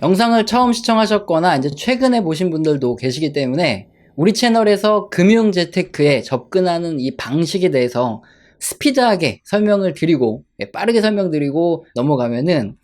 영상을 처음 시청하셨거나 이제 최근에 보신 분들도 계시기 때문에 우리 채널에서 금융재테크에 접근하는 이 방식에 대해서 스피드하게 설명을 드리고 빠르게 설명드리고 넘어가면은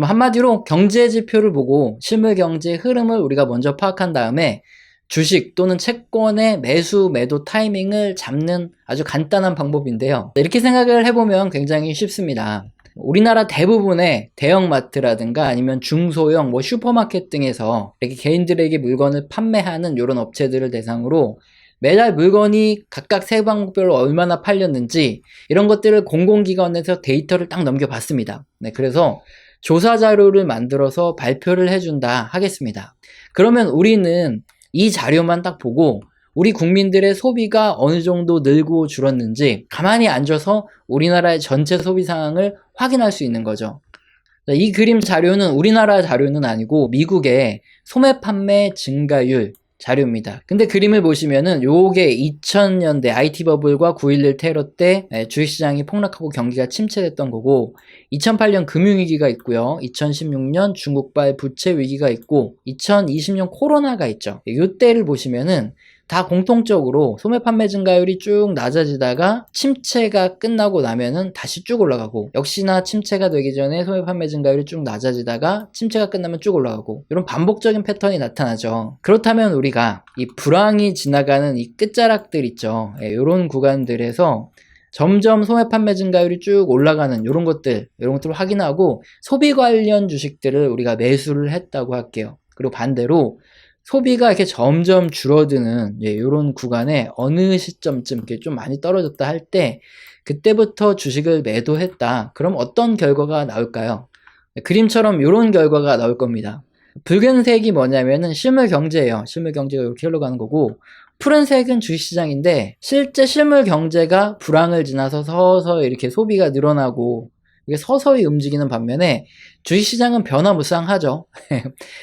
한마디로 경제 지표를 보고 실물 경제의 흐름을 우리가 먼저 파악한 다음에 주식 또는 채권의 매수 매도 타이밍을 잡는 아주 간단한 방법인데요. 이렇게 생각을 해보면 굉장히 쉽습니다. 우리나라 대부분의 대형마트라든가 아니면 중소형 슈퍼마켓 등에서 이렇게 개인들에게 물건을 판매하는 이런 업체들을 대상으로 매달 물건이 각각 세방별로 얼마나 팔렸는지 이런 것들을 공공기관에서 데이터를 딱 넘겨봤습니다. 그래서 조사 자료를 만들어서 발표를 해준다 하겠습니다. 그러면 우리는 이 자료만 딱 보고 우리 국민들의 소비가 어느 정도 늘고 줄었는지 가만히 앉아서 우리나라의 전체 소비 상황을 확인할 수 있는 거죠. 이 그림 자료는 우리나라 자료는 아니고 미국의 소매 판매 증가율 자료입니다. 근데 그림을 보시면은 요게 2000년대 IT 버블과 9.11 테러 때 주식시장이 폭락하고 경기가 침체됐던 거고 2008년 금융위기가 있고요. 2016년 중국발 부채 위기가 있고 2020년 코로나가 있죠. 요때를 보시면은 다 공통적으로 소매 판매 증가율이 쭉 낮아지다가 침체가 끝나고 나면은 다시 쭉 올라가고 역시나 침체가 되기 전에 소매 판매 증가율이 쭉 낮아지다가 침체가 끝나면 쭉 올라가고 이런 반복적인 패턴이 나타나죠. 그렇다면 우리가 이 불황이 지나가는 이 끝자락들 있죠. 이런 구간들에서 점점 소매 판매 증가율이 쭉 올라가는 이런 것들을 확인하고 소비 관련 주식들을 우리가 매수를 했다고 할게요. 그리고 반대로 소비가 이렇게 점점 줄어드는 이런 구간에 어느 시점쯤 이렇게 좀 많이 떨어졌다 할 때 그때부터 주식을 매도했다. 그럼 어떤 결과가 나올까요? 그림처럼 이런 결과가 나올 겁니다. 붉은색이 뭐냐면은 실물 경제예요. 실물 경제가 이렇게 흘러가는 거고 푸른색은 주식시장인데 실제 실물 경제가 불황을 지나서 서서히 이렇게 소비가 늘어나고 이게 서서히 움직이는 반면에 주식시장은 변화무쌍하죠.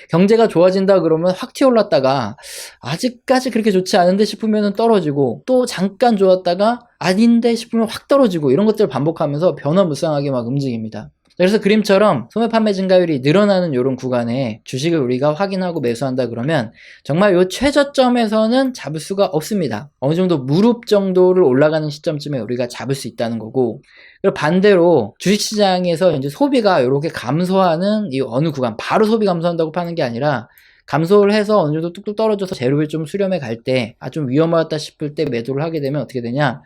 경제가 좋아진다 그러면 확 튀어올랐다가 아직까지 그렇게 좋지 않은데 싶으면 떨어지고 또 잠깐 좋았다가 아닌데 싶으면 확 떨어지고 이런 것들을 반복하면서 변화무쌍하게 막 움직입니다. 그래서 그림처럼 소매 판매 증가율이 늘어나는 이런 구간에 주식을 우리가 확인하고 매수한다 그러면 정말 이 최저점에서는 잡을 수가 없습니다. 어느 정도 무릎 정도를 올라가는 시점쯤에 우리가 잡을 수 있다는 거고 그리고 반대로 주식시장에서 이제 소비가 이렇게 감소하는 이 어느 구간 바로 소비 감소한다고 파는 게 아니라 감소를 해서 어느 정도 뚝뚝 떨어져서 제로를 좀 수렴해 갈 때 좀 위험하다 싶을 때 매도를 하게 되면 어떻게 되냐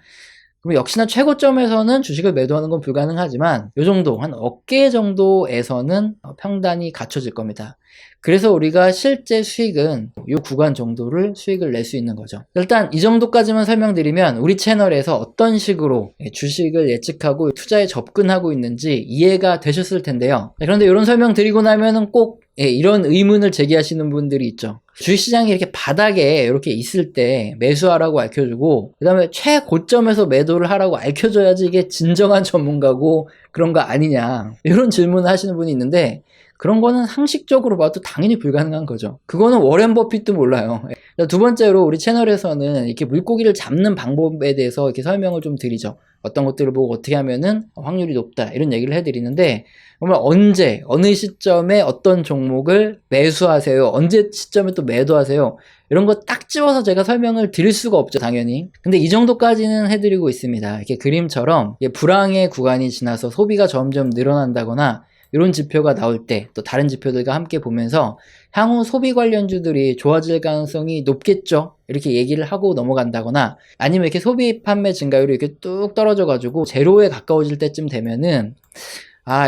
그럼 역시나 최고점에서는 주식을 매도하는 건 불가능하지만 이 정도 한 어깨 정도에서는 평단이 갖춰질 겁니다. 그래서 우리가 실제 수익은 이 구간 정도를 수익을 낼 수 있는 거죠. 일단 이 정도까지만 설명드리면 우리 채널에서 어떤 식으로 주식을 예측하고 투자에 접근하고 있는지 이해가 되셨을 텐데요. 그런데 이런 설명 드리고 나면은 꼭 이런 의문을 제기하시는 분들이 있죠. 주식시장이 이렇게 바닥에 이렇게 있을 때 매수하라고 알려주고 그 다음에 최고점에서 매도를 하라고 알려줘야지 이게 진정한 전문가고 그런 거 아니냐 이런 질문을 하시는 분이 있는데 그런 거는 상식적으로 봐도 당연히 불가능한 거죠. 그거는 워렌 버핏도 몰라요. 두 번째로 우리 채널에서는 이렇게 물고기를 잡는 방법에 대해서 이렇게 설명을 좀 드리죠. 어떤 것들을 보고 어떻게 하면은 확률이 높다 이런 얘기를 해드리는데 정말 언제 어느 시점에 어떤 종목을 매수하세요 언제 시점에 또 매도하세요 이런 거 딱 집어서 제가 설명을 드릴 수가 없죠 당연히. 근데 이 정도까지는 해드리고 있습니다. 이렇게 그림처럼 불황의 구간이 지나서 소비가 점점 늘어난다거나 이런 지표가 나올 때 또 다른 지표들과 함께 보면서 향후 소비 관련주들이 좋아질 가능성이 높겠죠 이렇게 얘기를 하고 넘어간다거나 아니면 이렇게 소비 판매 증가율이 이렇게 뚝 떨어져 가지고 제로에 가까워질 때쯤 되면은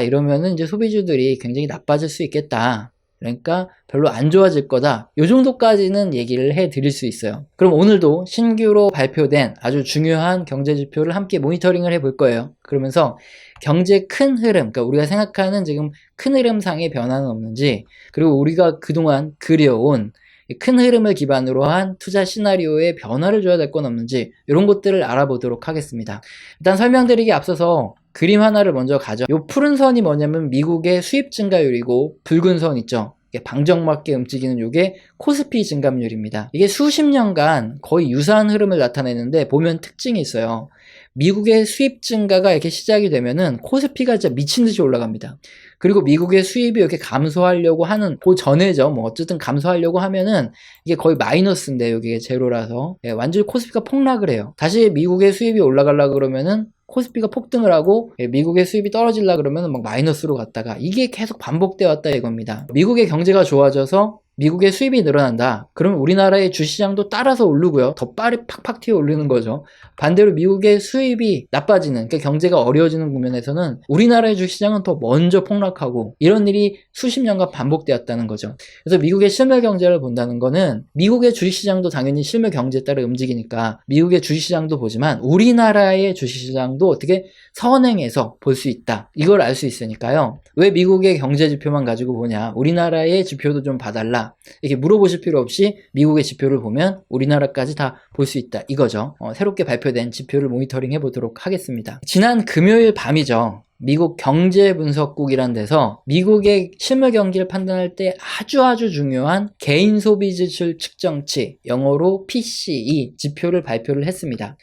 이러면은 이제 소비주들이 굉장히 나빠질 수 있겠다. 그러니까 별로 안 좋아질 거다. 이 정도까지는 얘기를 해 드릴 수 있어요. 그럼 오늘도 신규로 발표된 아주 중요한 경제 지표를 함께 모니터링을 해 볼 거예요. 그러면서 경제 큰 흐름, 그러니까 우리가 생각하는 지금 큰 흐름상의 변화는 없는지 그리고 우리가 그동안 그려온 큰 흐름을 기반으로 한 투자 시나리오에 변화를 줘야 될 건 없는지 이런 것들을 알아보도록 하겠습니다. 일단 설명드리기 앞서서 그림 하나를 먼저 가죠. 요 푸른 선이 뭐냐면 미국의 수입 증가율이고 붉은 선 있죠. 방정맞게 움직이는 요게 코스피 증감률입니다. 이게 수십 년간 거의 유사한 흐름을 나타내는데 보면 특징이 있어요. 미국의 수입 증가가 이렇게 시작이 되면은 코스피가 진짜 미친 듯이 올라갑니다. 그리고 미국의 수입이 이렇게 감소하려고 하는 그 전에죠. 뭐 어쨌든 감소하려고 하면은 이게 거의 마이너스인데 여기가 제로라서 완전히 코스피가 폭락을 해요. 다시 미국의 수입이 올라가려고 그러면은 코스피가 폭등을 하고 미국의 수입이 떨어지려고 그러면 막 마이너스로 갔다가 이게 계속 반복되어 왔다 이겁니다. 미국의 경제가 좋아져서 미국의 수입이 늘어난다. 그러면 우리나라의 주시장도 따라서 오르고요. 더 빠르게 팍팍 튀어 오르는 거죠. 반대로 미국의 수입이 나빠지는, 그러니까 경제가 어려워지는 국면에서는 우리나라의 주시장은 더 먼저 폭락하고 이런 일이 수십 년간 반복되었다는 거죠. 그래서 미국의 실물 경제를 본다는 거는 미국의 주식시장도 당연히 실물 경제에 따라 움직이니까 미국의 주식시장도 보지만 우리나라의 주식시장도 어떻게 선행해서 볼 수 있다. 이걸 알 수 있으니까요. 왜 미국의 경제 지표만 가지고 보냐? 우리나라의 지표도 좀 봐달라. 이렇게 물어보실 필요 없이 미국의 지표를 보면 우리나라까지 다 볼 수 있다. 이거죠. 새롭게 발표된 지표를 모니터링 해보도록 하겠습니다. 지난 금요일 밤이죠. 미국 경제분석국이란 데서 미국의 실물 경기를 판단할 때 아주 중요한 개인 소비 지출 측정치, 영어로 PCE 지표를 발표를 했습니다.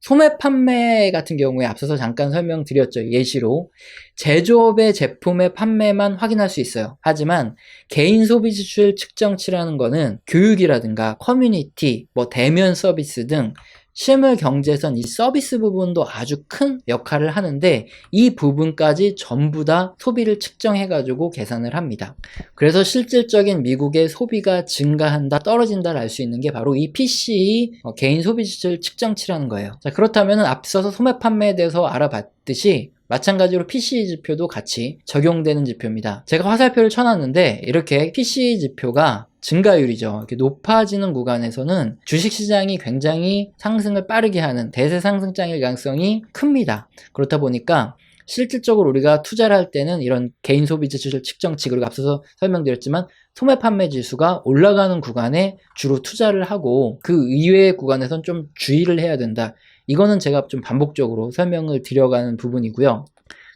소매 판매 같은 경우에 앞서서 잠깐 설명드렸죠. 예시로 제조업의 제품의 판매만 확인할 수 있어요. 하지만 개인 소비 지출 측정치라는 거는 교육이라든가 커뮤니티, 뭐 대면 서비스 등 실물 경제에선 이 서비스 부분도 아주 큰 역할을 하는데 이 부분까지 전부 다 소비를 측정해가지고 계산을 합니다. 그래서 실질적인 미국의 소비가 증가한다, 떨어진다를 알 수 있는 게 바로 이 PCE 개인 소비 지출 측정치라는 거예요. 자, 그렇다면 앞서서 소매 판매에 대해서 알아봤듯이 마찬가지로 PCE 지표도 같이 적용되는 지표입니다. 제가 화살표를 쳐놨는데 이렇게 PCE 지표가 증가율이죠. 이렇게 높아지는 구간에서는 주식시장이 굉장히 상승을 빠르게 하는 대세 상승장일 가능성이 큽니다. 그렇다 보니까 실질적으로 우리가 투자를 할 때는 이런 개인 소비 지출 측정치, 그리고 앞서서 설명드렸지만 소매 판매 지수가 올라가는 구간에 주로 투자를 하고 그 이외의 구간에선 좀 주의를 해야 된다. 이거는 제가 좀 반복적으로 설명을 드려가는 부분이고요.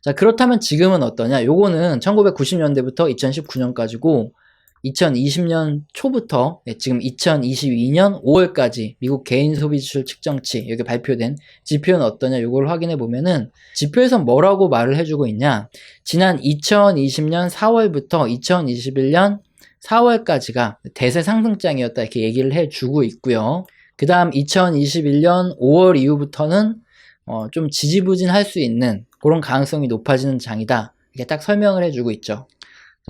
자, 그렇다면 지금은 어떠냐? 요거는 1990년대부터 2019년까지고 2020년 초부터 지금 2022년 5월까지 미국 개인 소비 지출 측정치 여기 발표된 지표는 어떠냐, 요걸 확인해 보면은 지표에서 뭐라고 말을 해주고 있냐, 지난 2020년 4월부터 2021년 4월까지가 대세 상승장이었다 이렇게 얘기를 해주고 있고요. 그 다음 2021년 5월 이후부터는 좀 지지부진할 수 있는 그런 가능성이 높아지는 장이다 이렇게 딱 설명을 해주고 있죠.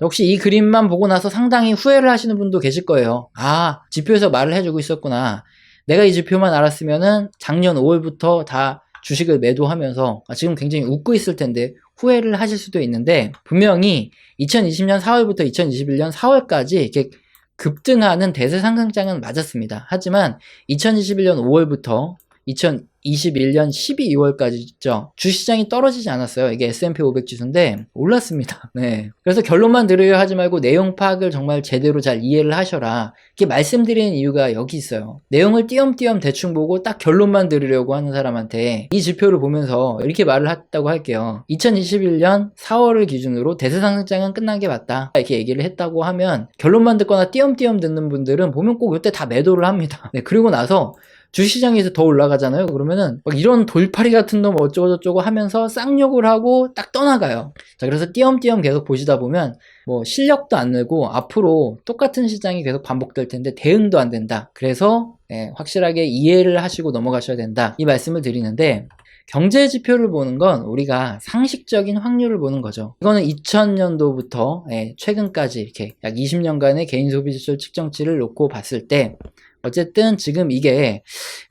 역시 이 그림만 보고 나서 상당히 후회를 하시는 분도 계실 거예요. 아, 지표에서 말을 해주고 있었구나. 내가 이 지표만 알았으면은 작년 5월부터 다 주식을 매도하면서 지금 굉장히 웃고 있을 텐데 후회를 하실 수도 있는데, 분명히 2020년 4월부터 2021년 4월까지 이렇게 급등하는 대세 상승장은 맞았습니다. 하지만 2021년 5월부터 2021년 12월까지 있죠. 주시장이 떨어지지 않았어요. 이게 S&P 500 지수인데 올랐습니다. 네. 그래서 결론만 들으려 하지 말고 내용 파악을 정말 제대로 잘 이해를 하셔라. 이렇게 말씀드리는 이유가 여기 있어요. 내용을 띄엄띄엄 대충 보고 딱 결론만 들으려고 하는 사람한테 이 지표를 보면서 이렇게 말을 했다고 할게요. 2021년 4월을 기준으로 대세 상승장은 끝난 게 맞다. 이렇게 얘기를 했다고 하면 결론만 듣거나 띄엄띄엄 듣는 분들은 보면 꼭 이때 다 매도를 합니다. 네. 그리고 나서 주시장에서 더 올라가잖아요. 그러면은 막 이런 돌팔이 같은 놈 어쩌고저쩌고 하면서 쌍욕을 하고 딱 떠나가요. 자, 그래서 띄엄띄엄 계속 보시다 보면 뭐 실력도 안 늘고 앞으로 똑같은 시장이 계속 반복될 텐데 대응도 안 된다. 그래서 확실하게 이해를 하시고 넘어가셔야 된다. 이 말씀을 드리는데, 경제 지표를 보는 건 우리가 상식적인 확률을 보는 거죠. 이거는 2000년도부터 최근까지 이렇게 약 20년간의 개인 소비 지출 측정치를 놓고 봤을 때 어쨌든 지금 이게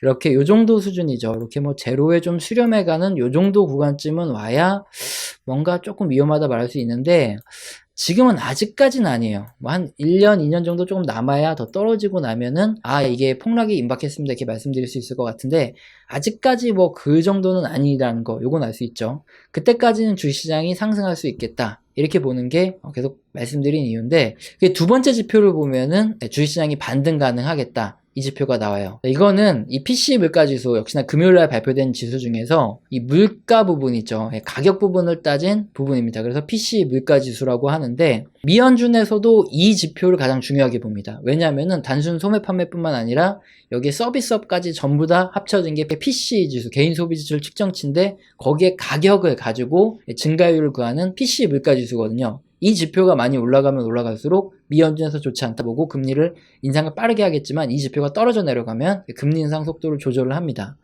이렇게 요 정도 수준이죠. 이렇게 뭐 제로에 좀 수렴해가는 요 정도 구간쯤은 와야 뭔가 조금 위험하다 말할 수 있는데, 지금은 아직까지는 아니에요. 뭐 한 1년, 2년 정도 조금 남아야 더 떨어지고 나면은 이게 폭락이 임박했습니다 이렇게 말씀드릴 수 있을 것 같은데, 아직까지 뭐 그 정도는 아니라는 거 요건 알 수 있죠. 그때까지는 주시장이 상승할 수 있겠다 이렇게 보는 게 계속 말씀드린 이유인데, 두 번째 지표를 보면은 주시장이 반등 가능하겠다 이 지표가 나와요. 이거는 이 PC 물가지수, 역시나 금요일날 발표된 지수 중에서 이 물가 부분 있죠. 가격 부분을 따진 부분입니다. 그래서 PC 물가지수라고 하는데 미연준에서도 이 지표를 가장 중요하게 봅니다. 왜냐하면 단순 소매 판매뿐만 아니라 여기에 서비스업까지 전부 다 합쳐진 게 PC 지수, 개인 소비 지출 측정치인데 거기에 가격을 가지고 증가율을 구하는 PC 물가지수거든요. 이 지표가 많이 올라가면 올라갈수록 미연준에서 좋지 않다 보고 금리를 인상을 빠르게 하겠지만 이 지표가 떨어져 내려가면 금리 인상 속도를 조절을 합니다.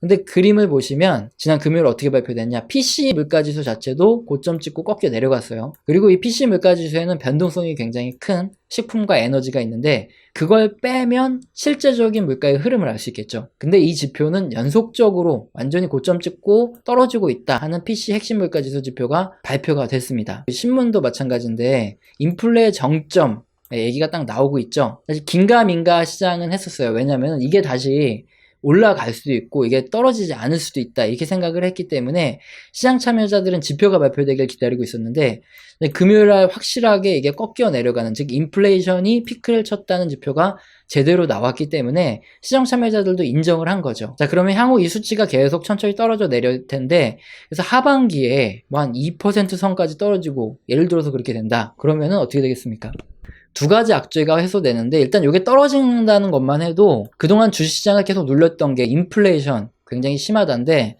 근데 그림을 보시면 지난 금요일 어떻게 발표됐냐, PC 물가지수 자체도 고점 찍고 꺾여 내려갔어요. 그리고 이 PC 물가지수에는 변동성이 굉장히 큰 식품과 에너지가 있는데 그걸 빼면 실제적인 물가의 흐름을 알 수 있겠죠. 근데 이 지표는 연속적으로 완전히 고점 찍고 떨어지고 있다 하는 PC 핵심 물가지수 지표가 발표가 됐습니다. 신문도 마찬가지인데 인플레 정점 얘기가 딱 나오고 있죠. 사실 긴가민가 시장은 했었어요. 왜냐면 이게 다시 올라갈 수도 있고 이게 떨어지지 않을 수도 있다 이렇게 생각을 했기 때문에 시장 참여자들은 지표가 발표되길 기다리고 있었는데 금요일날 확실하게 이게 꺾여 내려가는, 즉 인플레이션이 피크를 쳤다는 지표가 제대로 나왔기 때문에 시장 참여자들도 인정을 한 거죠. 자, 그러면 향후 이 수치가 계속 천천히 떨어져 내릴 텐데, 그래서 하반기에 뭐 한 2% 선까지 떨어지고 예를 들어서 그렇게 된다 그러면은 어떻게 되겠습니까? 두 가지 악재가 해소되는데, 일단 이게 떨어진다는 것만 해도 그동안 주식시장을 계속 눌렸던 게 인플레이션 굉장히 심하다인데,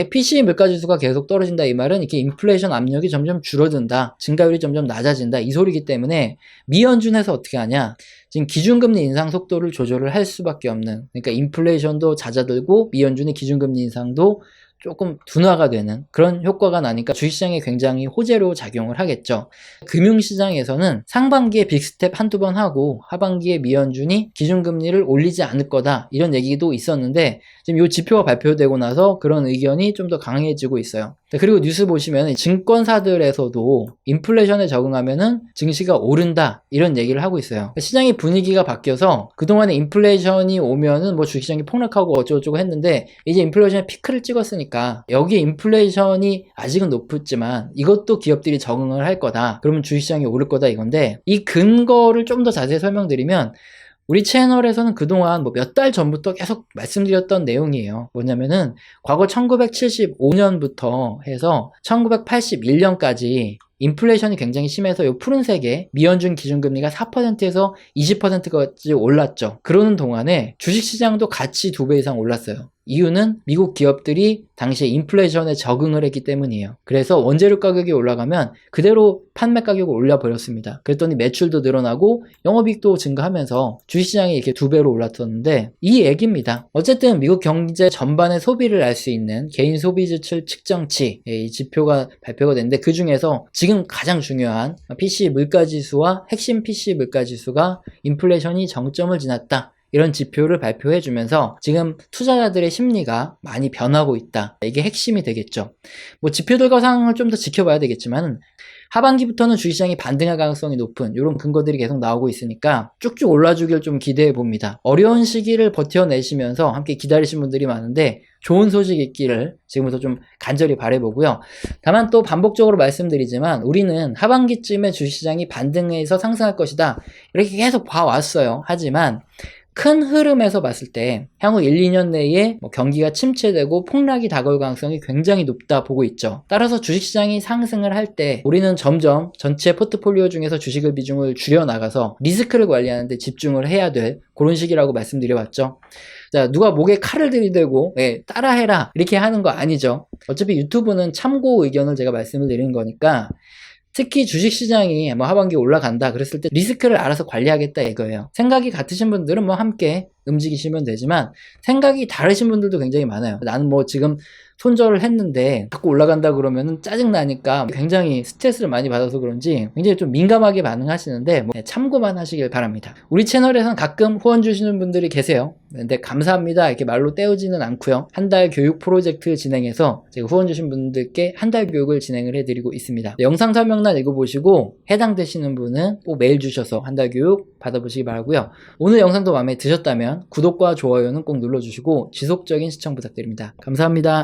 PC 물가지수가 계속 떨어진다 이 말은 이렇게 인플레이션 압력이 점점 줄어든다, 증가율이 점점 낮아진다 이 소리이기 때문에 미연준에서 어떻게 하냐, 지금 기준금리 인상 속도를 조절을 할 수밖에 없는, 그러니까 인플레이션도 잦아들고 미연준의 기준금리 인상도 조금 둔화가 되는 그런 효과가 나니까 주식시장에 굉장히 호재로 작용을 하겠죠. 금융시장에서는 상반기에 빅스텝 한두 번 하고 하반기에 미연준이 기준금리를 올리지 않을 거다 이런 얘기도 있었는데 지금 이 지표가 발표되고 나서 그런 의견이 좀 더 강해지고 있어요. 그리고 뉴스 보시면 증권사들에서도 인플레이션에 적응하면은 증시가 오른다 이런 얘기를 하고 있어요. 시장의 분위기가 바뀌어서 그동안에 인플레이션이 오면은 뭐 주식시장이 폭락하고 어쩌고저쩌고 했는데 이제 인플레이션의 피크를 찍었으니까 여기 인플레이션이 아직은 높지만 이것도 기업들이 적응을 할 거다, 그러면 주식시장이 오를 거다 이건데, 이 근거를 좀 더 자세히 설명드리면 우리 채널에서는 그동안 뭐 몇 달 전부터 계속 말씀드렸던 내용이에요. 뭐냐면은 과거 1975년부터 해서 1981년까지 인플레이션이 굉장히 심해서 이 푸른색에 미연준 기준금리가 4%에서 20%까지 올랐죠. 그러는 동안에 주식시장도 같이 2배 이상 올랐어요. 이유는 미국 기업들이 당시에 인플레이션에 적응을 했기 때문이에요. 그래서 원재료 가격이 올라가면 그대로 판매 가격을 올려버렸습니다. 그랬더니 매출도 늘어나고 영업이익도 증가하면서 주식시장이 이렇게 2배로 올랐었는데, 이 얘기입니다. 어쨌든 미국 경제 전반의 소비를 알 수 있는 개인 소비 지출 측정치, 이 지표가 발표가 됐는데 그 중에서 지금 가장 중요한 PC 물가지수와 핵심 PC 물가지수가 인플레이션이 정점을 지났다 이런 지표를 발표해 주면서 지금 투자자들의 심리가 많이 변하고 있다, 이게 핵심이 되겠죠. 뭐 지표들과 상황을 좀 더 지켜봐야 되겠지만 하반기부터는 주식시장이 반등할 가능성이 높은 이런 근거들이 계속 나오고 있으니까 쭉쭉 올라주길 좀 기대해 봅니다. 어려운 시기를 버텨내시면서 함께 기다리신 분들이 많은데 좋은 소식 있기를 지금부터 좀 간절히 바라보고요. 다만 또 반복적으로 말씀드리지만 우리는 하반기쯤에 주식시장이 반등해서 상승할 것이다 이렇게 계속 봐왔어요. 하지만 큰 흐름에서 봤을 때 향후 1, 2년 내에 경기가 침체되고 폭락이 다가올 가능성이 굉장히 높다 보고 있죠. 따라서 주식시장이 상승을 할 때 우리는 점점 전체 포트폴리오 중에서 주식의 비중을 줄여나가서 리스크를 관리하는 데 집중을 해야 될 그런 시기라고 말씀드려봤죠. 자, 누가 목에 칼을 들이대고 따라해라 이렇게 하는 거 아니죠. 어차피 유튜브는 참고 의견을 제가 말씀을 드리는 거니까, 특히 주식시장이 뭐 하반기에 올라간다 그랬을 때 리스크를 알아서 관리하겠다 이거예요. 생각이 같으신 분들은 뭐 함께 움직이시면 되지만 생각이 다르신 분들도 굉장히 많아요. 나는 뭐 지금 손절을 했는데 자꾸 올라간다 그러면 짜증나니까 굉장히 스트레스를 많이 받아서 그런지 굉장히 좀 민감하게 반응하시는데 뭐 참고만 하시길 바랍니다. 우리 채널에서는 가끔 후원 주시는 분들이 계세요. 근데 감사합니다 이렇게 말로 때우지는 않고요. 한 달 교육 프로젝트 진행해서 제가 후원 주신 분들께 한 달 교육을 진행을 해드리고 있습니다. 영상 설명란 읽어보시고 해당되시는 분은 꼭 메일 주셔서 한 달 교육 받아보시기 바라고요. 오늘 영상도 마음에 드셨다면 구독과 좋아요는 꼭 눌러주시고 지속적인 시청 부탁드립니다. 감사합니다.